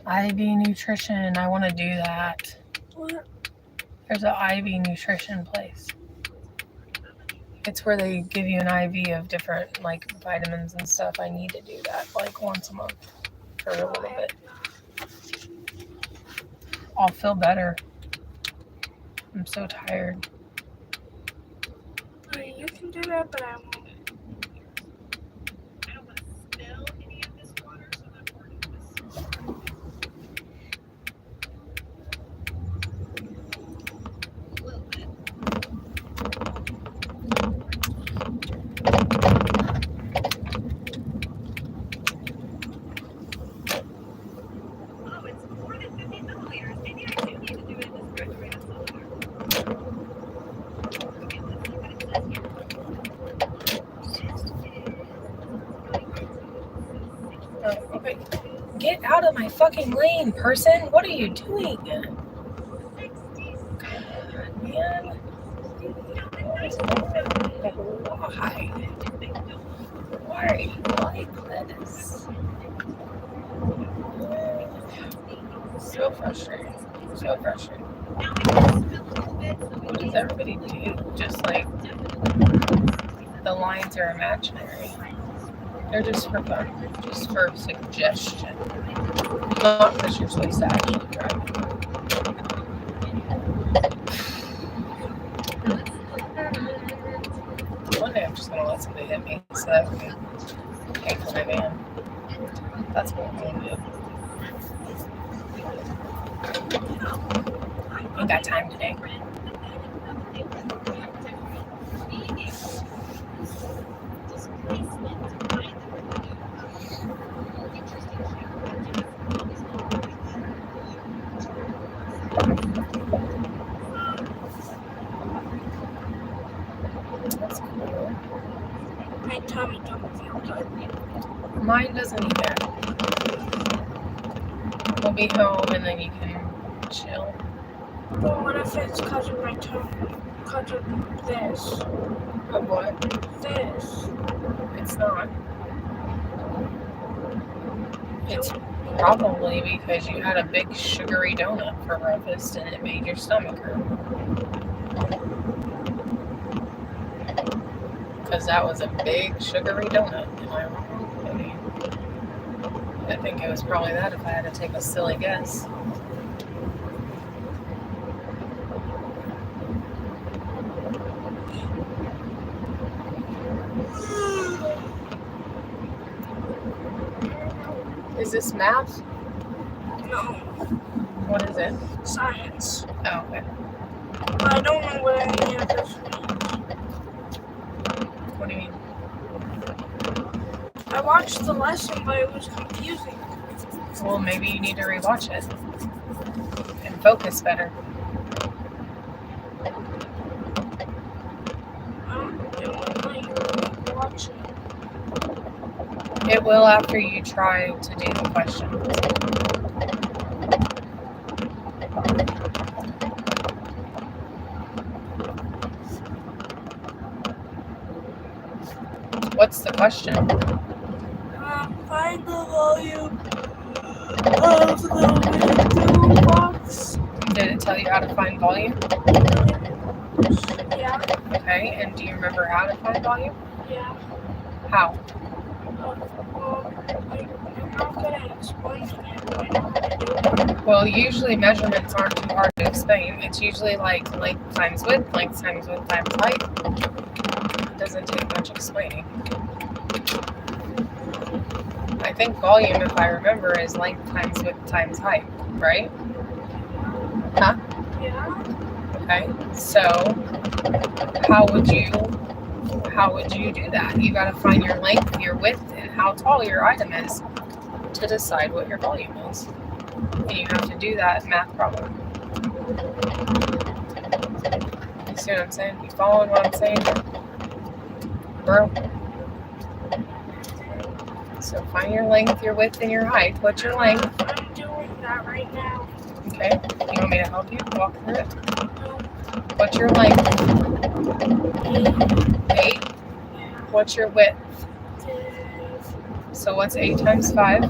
IV nutrition. I want to do that. What? There's an IV nutrition place. It's where they give you an IV of different like vitamins and stuff. I need to do that like once a month for a little bit. I'll feel better. I'm so tired. You can do that, but I won't. I don't want to spill any of this water, so I'm pouring this. A little bit. Oh, it's more than 50 milliliters. Maybe I do need to do it in this refrigerator cylinder. Okay, let's see what it says here. Okay. Get out of my fucking lane, person. What are you doing? God, man. Why are you like this? So frustrating. So frustrating. What does everybody do? Just like the lines are imaginary. They're just for fun, just for suggestion. Not because you're supposed to actually drive. One day I'm just gonna let somebody hit me so that I can pay for my van. That's what I'm gonna do. Ain't got time today. That's cool. My tummy don't feel good. Mine doesn't either. We'll be home and then you can chill. But what if it's because of my tummy? Because of this. Of what? This. It's not. It's probably because you had a big sugary donut for breakfast and it made your stomach hurt. Because that was a big sugary donut. Am I wrong? I think it was probably that if I had to take a silly guess. Is this math? No. What is it? Science. Oh, okay. I don't know what any of this means. What do you mean? I watched the lesson, but it was confusing. Well, maybe you need to rewatch it and focus better. It won't let you watch it. It will after you try to do the question. What's the question? Find the volume of the window box. Did it tell you how to find volume? Yeah, Okay, and do you remember how to find volume? yeah. How? I'm not gonna explain it. I know how to do it. Well, usually measurements aren't too hard to explain. It's usually like length times width times height. It doesn't take much explaining. I think volume, if I remember, is length times width times height, right? Huh? Yeah. Okay. So how would you do that? You got to find your length, your width, and how tall your item is to decide what your volume is. And you have to do that math problem. You see what I'm saying? You following what I'm saying, bro? So find your length, your width, and your height. What's your length? I'm doing that right now. Okay. You want me to help you walk through it? What's your length? 8. What's your width? So what's 8 times 5?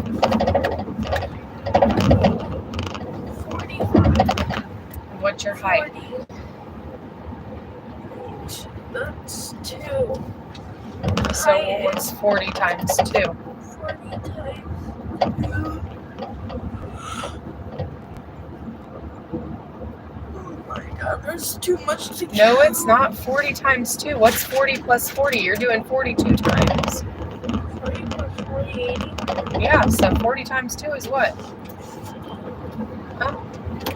45. What's your height? 40. That's 2. So what's 40 times 2? 40 times 2. Oh my god, that's too much to count. No, it's not 40 times 2. What's 40 plus 40? You're doing 42 times. 40 plus 40, 80. Yeah, so 40 times 2 is what?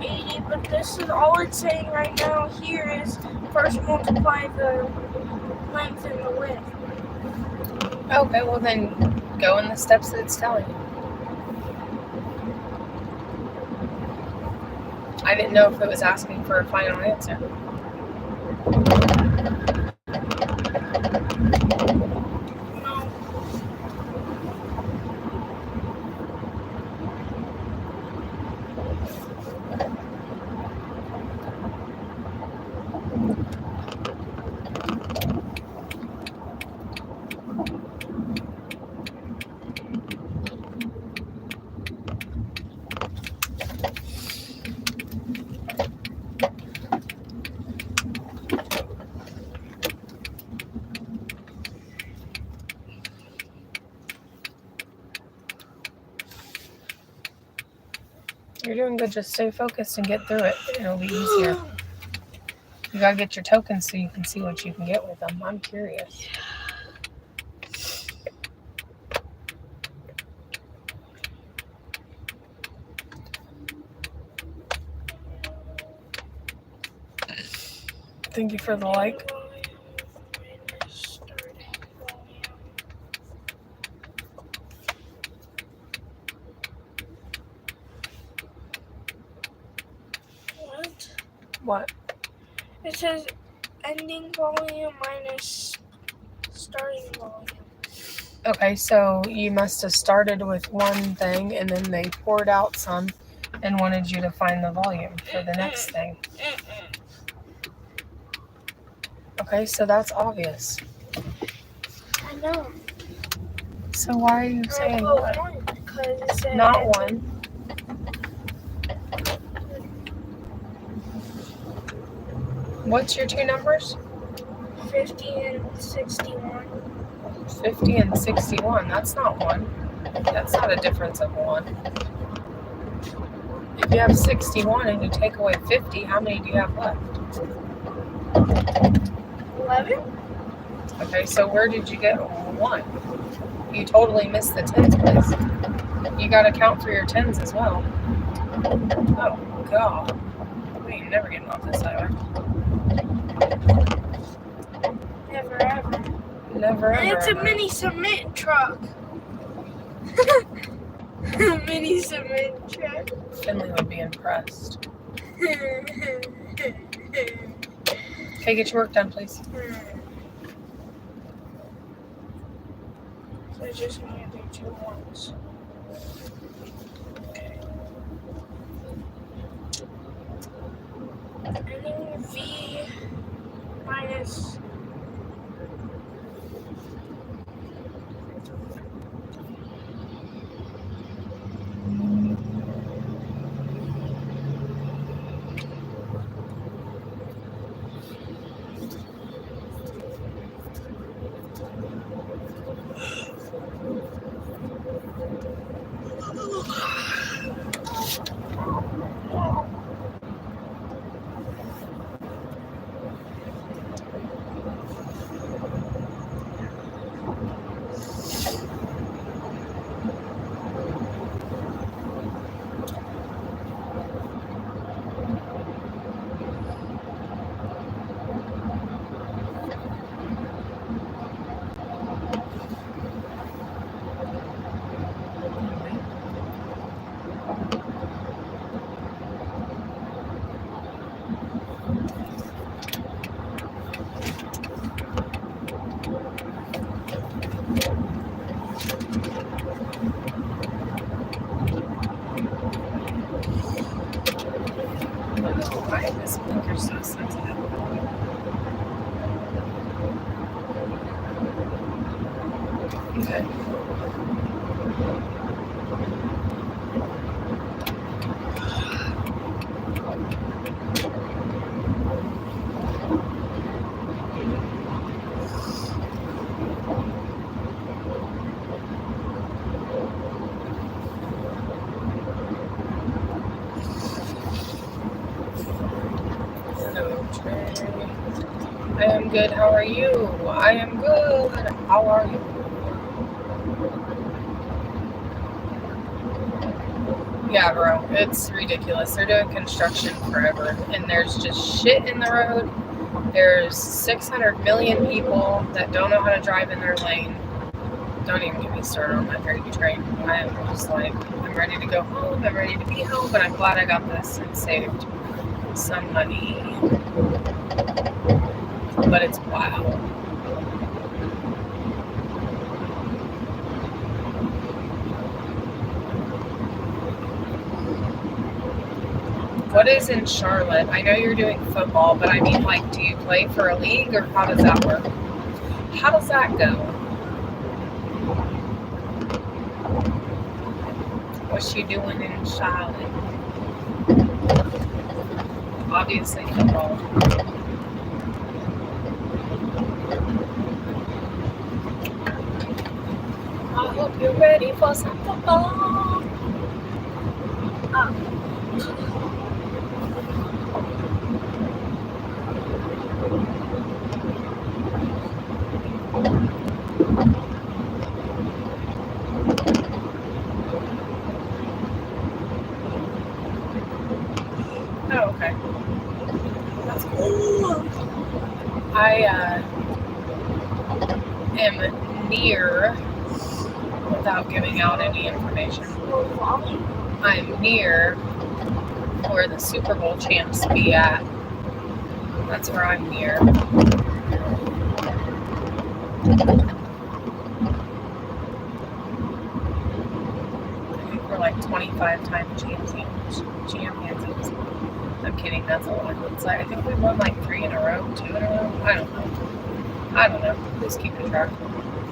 80, but this is all it's saying right now here is first multiply the length and the width. Okay, well then go in the steps that it's telling you. I didn't know if it was asking for a final answer. No. You're doing good. Just stay focused and get through it. It'll be easier. You gotta get your tokens so you can see what you can get with them. I'm curious. Thank you for the like. What? It says ending volume minus starting volume. Okay, so you must have started with one thing and then they poured out some and wanted you to find the volume for the next thing. Okay, so that's obvious. I know. So why are you saying what? Because it said Not one. What's your two numbers? 50 and 61. 50 and 61. That's not one. That's not a difference of one. If you have 61 and you take away 50, how many do you have left? 11? Okay, so where did you get 1? You totally missed the tens place. You gotta count for your tens as well. Oh, God. We ain't never getting off this highway. Never ever. Never And ever. it's a mini cement truck. Mini cement truck. Finley would be impressed. Okay, get your work done, please. It's just going to do 2 ones. Okay. Ending V minus. Why is this blinker so sensitive? Okay. Hello, Trey. I am good. How are you? I am good. How are you? Yeah, bro. It's ridiculous. They're doing construction forever, and there's just shit in the road. There's 600 million people that don't know how to drive in their lane. Don't even get me started on that dirty train. I'm just like, I'm ready to go home. I'm ready to be home, but I'm glad I got this and saved some money. But it's wild. What is in Charlotte? I know you're doing football, but I mean, like, do you play for a league, or how does that work? How does that go? What's she doing in Charlotte? Obviously football. I hope you're ready for some football. Oh, okay. That's cool. I am near, without giving out any information, I'm near where the Super Bowl champs be at. That's where I'm near. I think we're like 25-time champions. I'm kidding, that's a lot. It's like, I think we won like 3 in a row, 2 in a row. I don't know. Who's keeping track?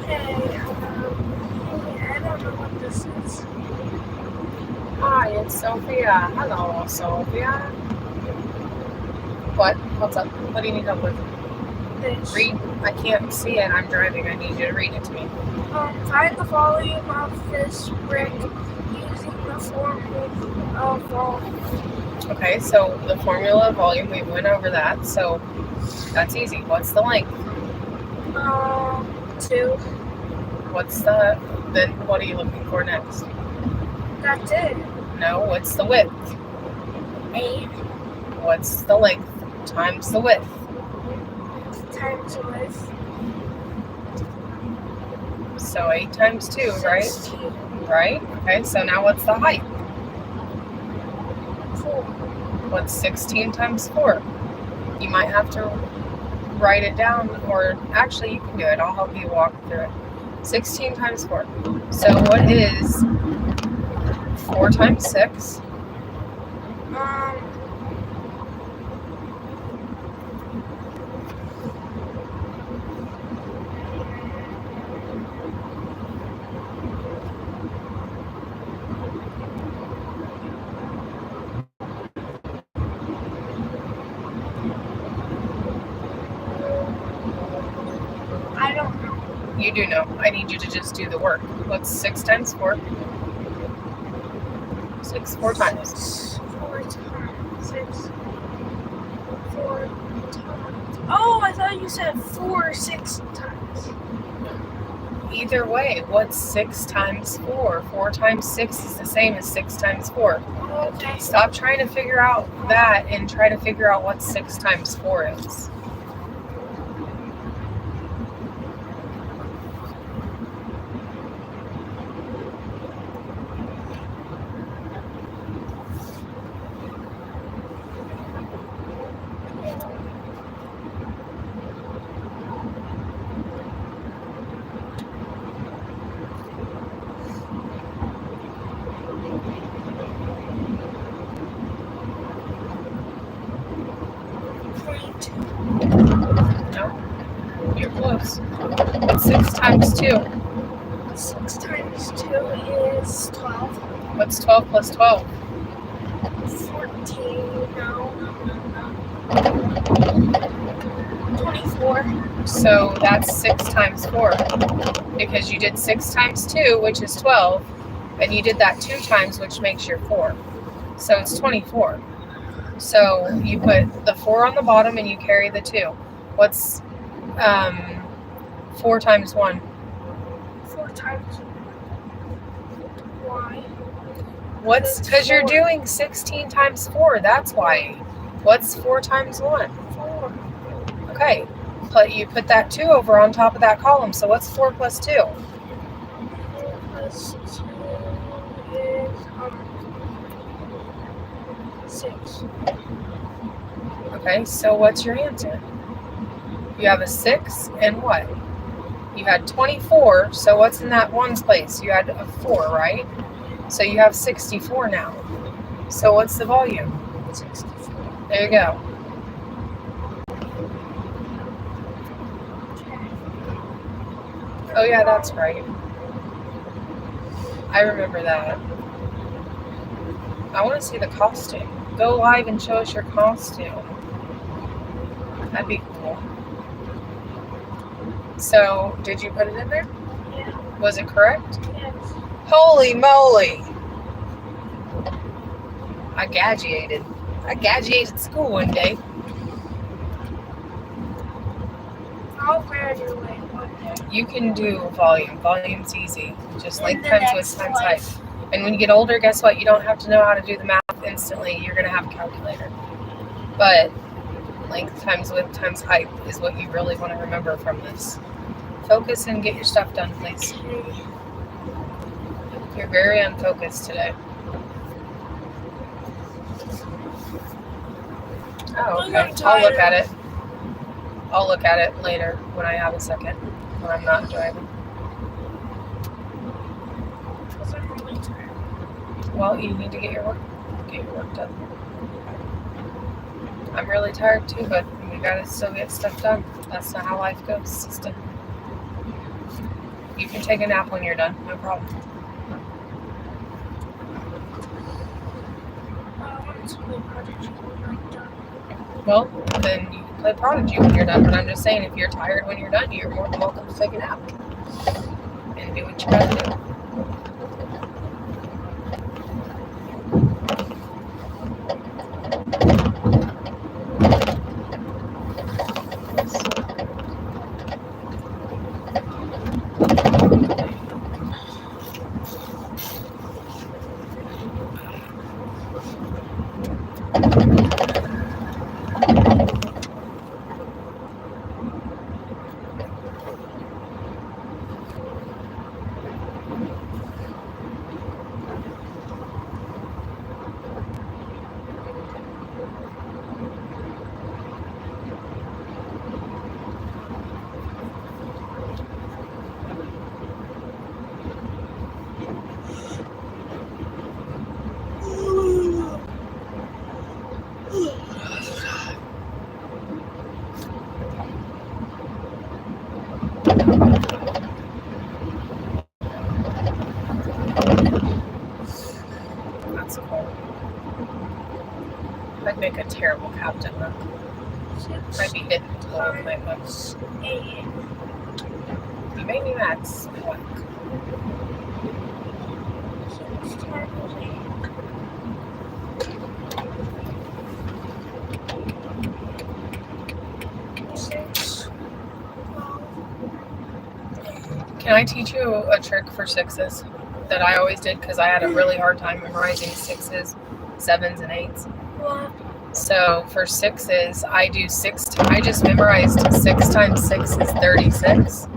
Hey, I don't know what this is. Hi, it's Sophia. Hello, Sophia. What? What's up? What do you need help with? This. Read. I can't see it. I'm driving. I need you to read it to me. Find the volume of this brick using the formula of volume. Okay, so the formula of volume, we went over that. So that's easy. What's the length? 2. What's the, then what are you looking for next? That's it. No, what's the width? 8 What's the length times the width? times width. So 8 times 2, right? 16. Right? Okay, so now what's the height? 4. What's 16 times 4? You might have to write it down, or actually you can do it. I'll help you walk through it. 16 times 4. So what is 4 times 6? I don't know. You do know. I need you to just do the work. What's 6 times 4? 6 4 times. 4 times 6. 4 times. Oh, I thought you said 4 6 times. Either way, what's 6 times 4? 4 times 6 is the same as 6 times 4. Okay. Stop trying to figure out that and try to figure out what 6 times 4 is. No, you're close. What's 6 times 2? 6 times 2 is 12. What's 12 plus 12? 14. No. 24. So that's 6 times 4. Because you did 6 times 2, which is 12, and you did that 2 times, which makes your 4. So it's 24. So you put the 4 on the bottom and you carry the 2. What's 4 times 1? 4 times y. What's, because you're doing 16 times 4, that's why. What's 4 times 1? 4. Okay, but you put that 2 over on top of that column, so what's 4 plus 2? 4 plus 2 is 6. Okay, so what's your answer? You have a 6 and what? You had 24, so what's in that ones place? You had a 4, right? So you have 64 now. So what's the volume? 64. There you go. Oh yeah, that's right. I remember that. I want to see the costume. Go live and show us your costume. That'd be cool. So, did you put it in there? Yeah. Was it correct? Yes. Holy moly! I gadgeated school one day. I'll graduate one day. You can do volume. Volume's easy. Just length In the times next width times height. life. And when you get older, guess what? You don't have to know how to do the math instantly. You're going to have a calculator. But length times width times height is what you really want to remember from this. Focus and get your stuff done, please. Okay. You're very unfocused today. Oh, okay. I'll look at it. I'll look at it later when I have a second, when I'm not driving. Because I'm really tired. Well, you need to get your work done. I'm really tired too, but we gotta still get stuff done. That's not how life goes, sister. You can take a nap when you're done, no problem. I wanted to play Prodigy when I'm done. Well, then you can play Prodigy when you're done. But I'm just saying, if you're tired when you're done, you're more than welcome to take a nap and do what you gotta do. That's cool. I'd make a terrible captain though. 6 I'd be hitting all of my books. times 8. You made me mad. What? 6 times 8. Can I teach you a trick for sixes that I always did because I had a really hard time memorizing sixes, sevens, and eights? What? So for sixes, I just memorized 6 times 6 is 36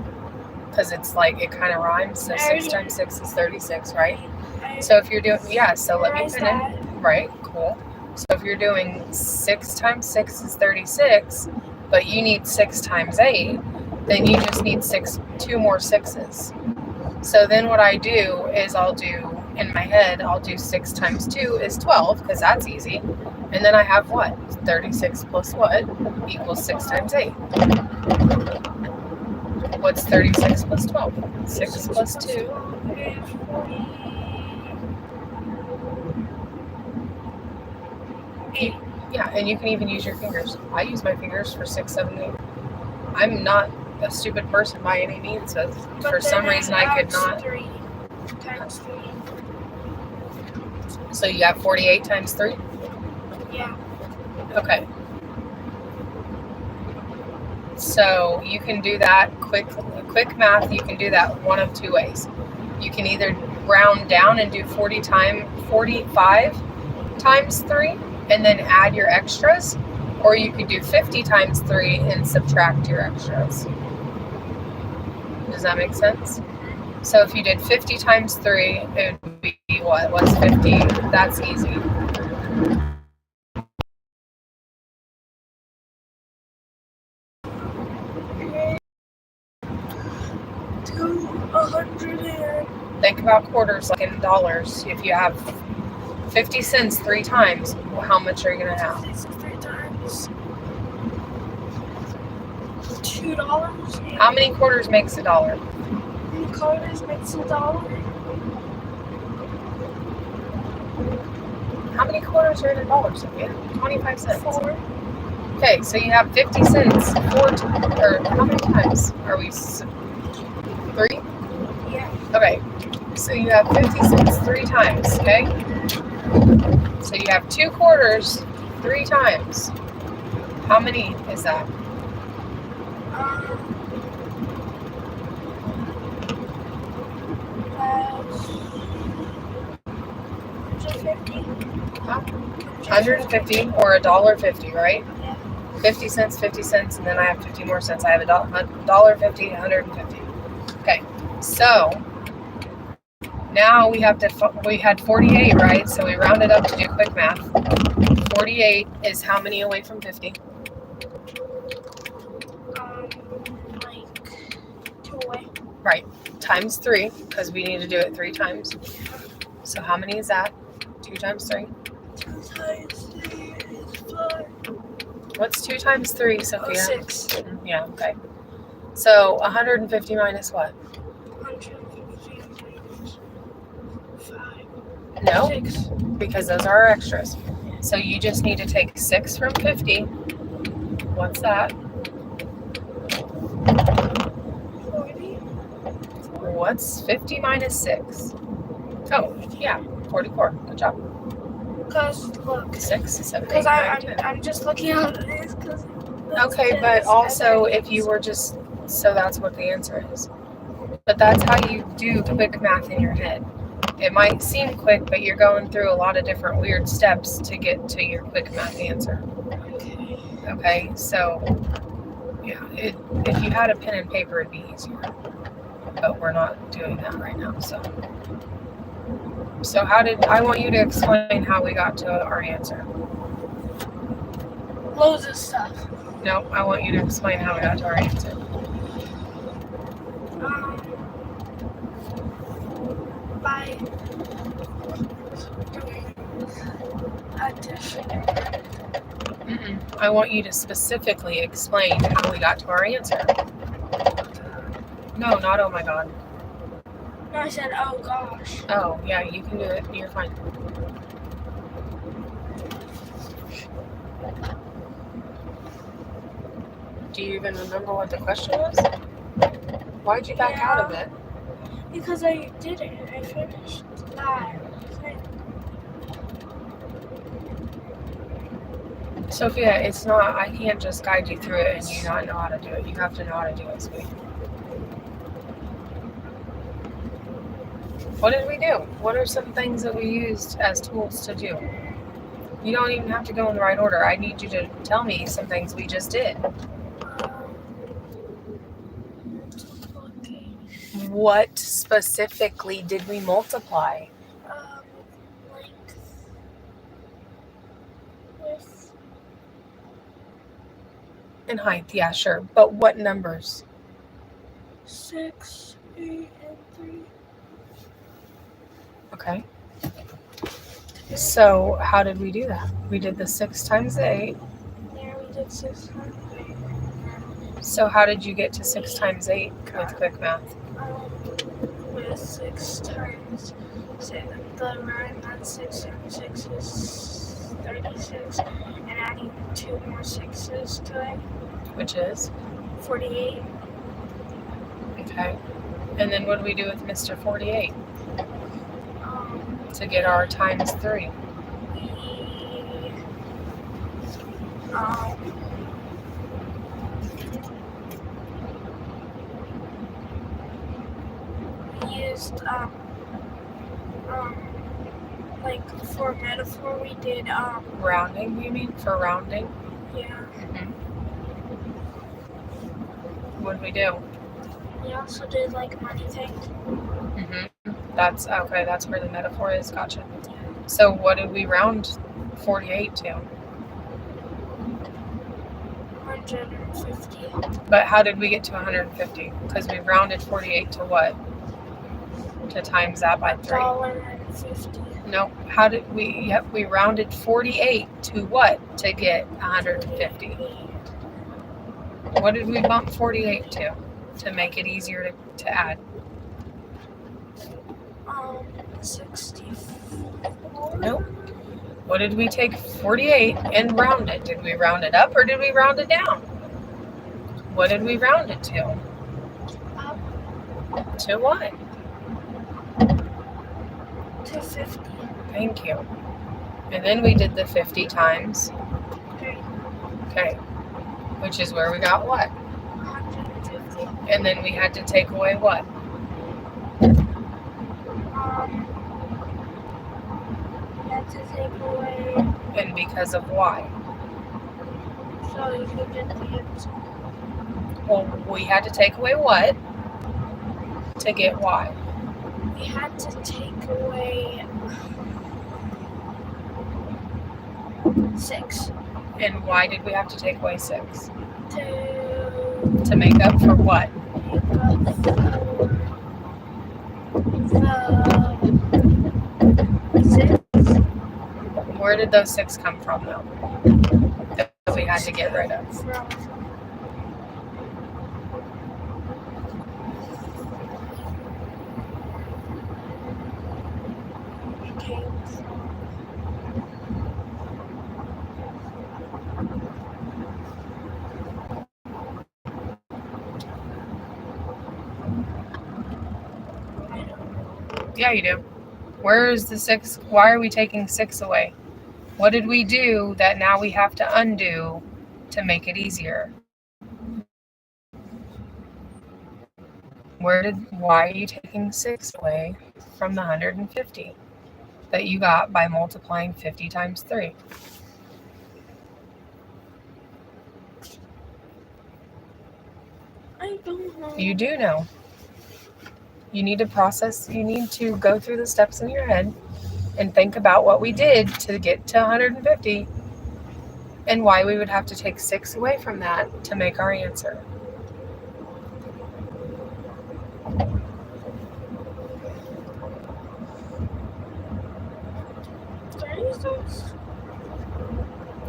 because it's like it kind of rhymes. So 6 times 6 is 36, right? So if you're doing, so let me finish. Right, cool. So if you're doing 6 times 6 is 36, but you need 6 times 8, then you just need 2 more 6s. So then what I do is in my head, I'll do 6 times 2 is 12, because that's easy. And then I have what? 36 plus what? Equals 6 times 8. What's 36 plus 12? 6 plus 2. Yeah, and you can even use your fingers. I use my fingers for 6, 7, 8. I'm not a stupid person by any means, so for some reason I could not. 3 times 3. So you have 48 times 3? Yeah. Okay. So you can do that quick math. You can do that one of 2 ways. You can either round down and do 45 times 3 and then add your extras, or you could do 50 times 3 and subtract your extras. Does that make sense? So if you did 50 times 3, it would be what? What's 50? That's easy. Think about quarters like in dollars. If you have 50 cents 3 times, how much are you going to have? 3 times $2. How many quarters makes $1? How many quarters makes $1? How many quarters are in $1, Sophia? 25 cents. 4. Okay, so you have 50 cents 4 times, or how many times are we? 3? Yeah. Okay, so you have 50 cents 3 times, okay? So you have 2 quarters 3 times. How many is that? 150 or $1.50, right? Yeah. 50 cents, 50 cents, and then I have 50 more cents. I have $1.50, 150. Okay, so now we had 48, right? So we rounded up to do quick math. 48 is how many away from 50? Like 2 away. Right, times 3, because we need to do it 3 times. So how many is that? 2 times 3? 2 times 3 is 5. What's 2 times 3, Sophia? 6. Yeah, okay. So 150 minus what? 150 minus 5. No, 6. because those are our extras. So you just need to take 6 from 50. What's that? 40. What's 50 minus 6? Oh, yeah, 44. Good job. Because, look. 6, 7, 8, Because 9, 10. I'm just looking at this because. Okay, but also if you were just, so that's what the answer is. But that's how you do quick math in your head. It might seem quick, but you're going through a lot of different weird steps to get to your quick math answer. Okay, so yeah, if you had a pen and paper, it'd be easier. But we're not doing that right now, so I want you to explain how we got to our answer. Loads of stuff. No, I want you to explain how we got to our answer. By doing addition. I want you to specifically explain how we got to our answer. No, not oh my god. No, I said, oh gosh. Oh, yeah, you can do it. You're fine. Do you even remember what the question was? Why'd you back out of it? Because I did it. I finished that thing. Sophia, it's not, I can't just guide you through it and you not know how to do it. You have to know how to do it, sweetie. What did we do? What are some things that we used as tools to do? You don't even have to go in the right order. I need you to tell me some things we just did. What specifically did we multiply? Length with And height, yeah, sure. But what numbers? 6, 8, and 3. Okay. So how did we do that? We did the 6 times 8. Yeah, we did 6 times 8. So how did you get to 6 times 8 with quick math? With 6 times 6, the right that 6 times 6 is 36, and adding 2 more 6s to it, Which is? 48. Okay. And then what do we do with Mr. 48 Um, to get our times 3? We used like for metaphor we did Rounding, you mean? For rounding? yeah. Mm-hmm. What did we do? We also did like money things. Mm-hmm. That's okay. That's where the metaphor is. Gotcha. So what did we round 48 to? 150. But how did we get to 150? Because we rounded 48 to what? To times that by 3. $1.50. No. How did we? Yep, we rounded 48 to what to get 150? What did we bump 48 to make it easier to add? 64. Nope. What did we take 48 and round it? Did we round it up or did we round it down? What did we round it to? Up. To what? To 50. Thank you. And then we did the 50 times. Okay. Which is where we got what? 150. And then we had to take away what? We had to take away, And because of why? so you can get the answer. Well, we had to take away what to get why? We had to take away 6 And why did we have to take away 6? to make up for what? make up for the 6. Where did those 6 come from, though? That we had to get rid of. From came from Yeah, you do. Where is the 6? Why are we taking 6 away? What did we do that now we have to undo to make it easier? Why are you taking 6 away from the 150 that you got by multiplying 50 times 3? I don't know. You do know. You need to process, you need to go through the steps in your head and think about what we did to get to 150 and why we would have to take 6 away from that to make our answer.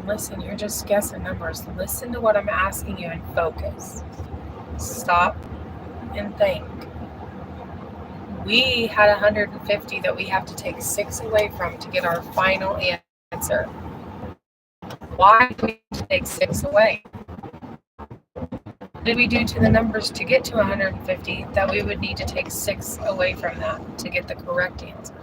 Listen, you're just guessing numbers. Listen to what I'm asking you and focus. Stop and think. We had 150 that we have to take 6 away from to get our final answer. Why do we have to take 6 away? What did we do to the numbers to get to 150 that we would need to take 6 away from that to get the correct answer?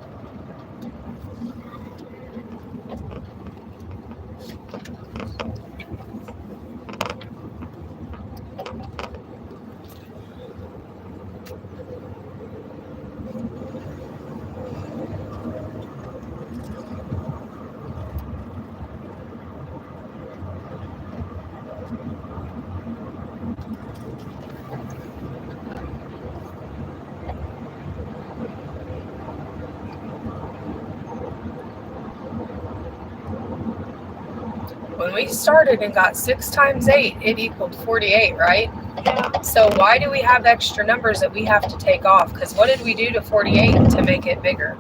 When we started and got 6 times 8, it equaled 48, right? Yeah. So why do we have extra numbers that we have to take off? Because what did we do to 48 to make it bigger?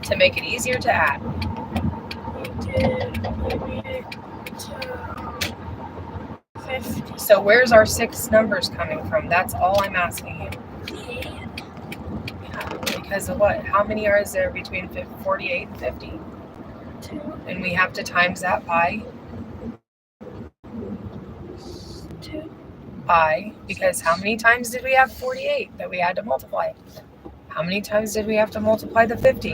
To make it easier to add? We made it to 50. So where's our 6 numbers coming from? That's all I'm asking you. The 8. Yeah, because of what? How many is there between 48 and 50? 2. And we have to times that by? 2. By, because how many times did we have 48 that we had to multiply? How many times did we have to multiply the 50?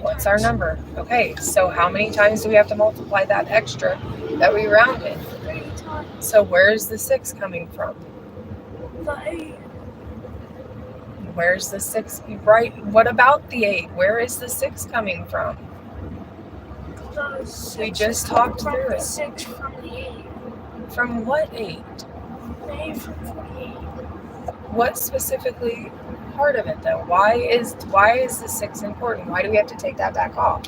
What's our number? Okay, so how many times do we have to multiply that extra that we rounded? 3 times. So where's the 6 coming from? The 8. Where's the 6? Right, what about the 8? Where is the 6 coming from? The 6 We just talked from through the it. 6 from the 8. From what 8? The 8 from 48. What specifically part of it though? Why is the 6 important? Why do we have to take that back off?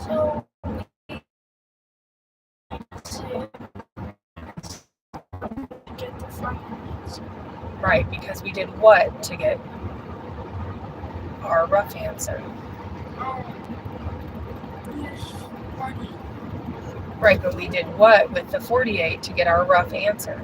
So to get the final answer. Right, because we did what to get our rough answer? Use money. Right, but we did what with the 48 to get our rough answer?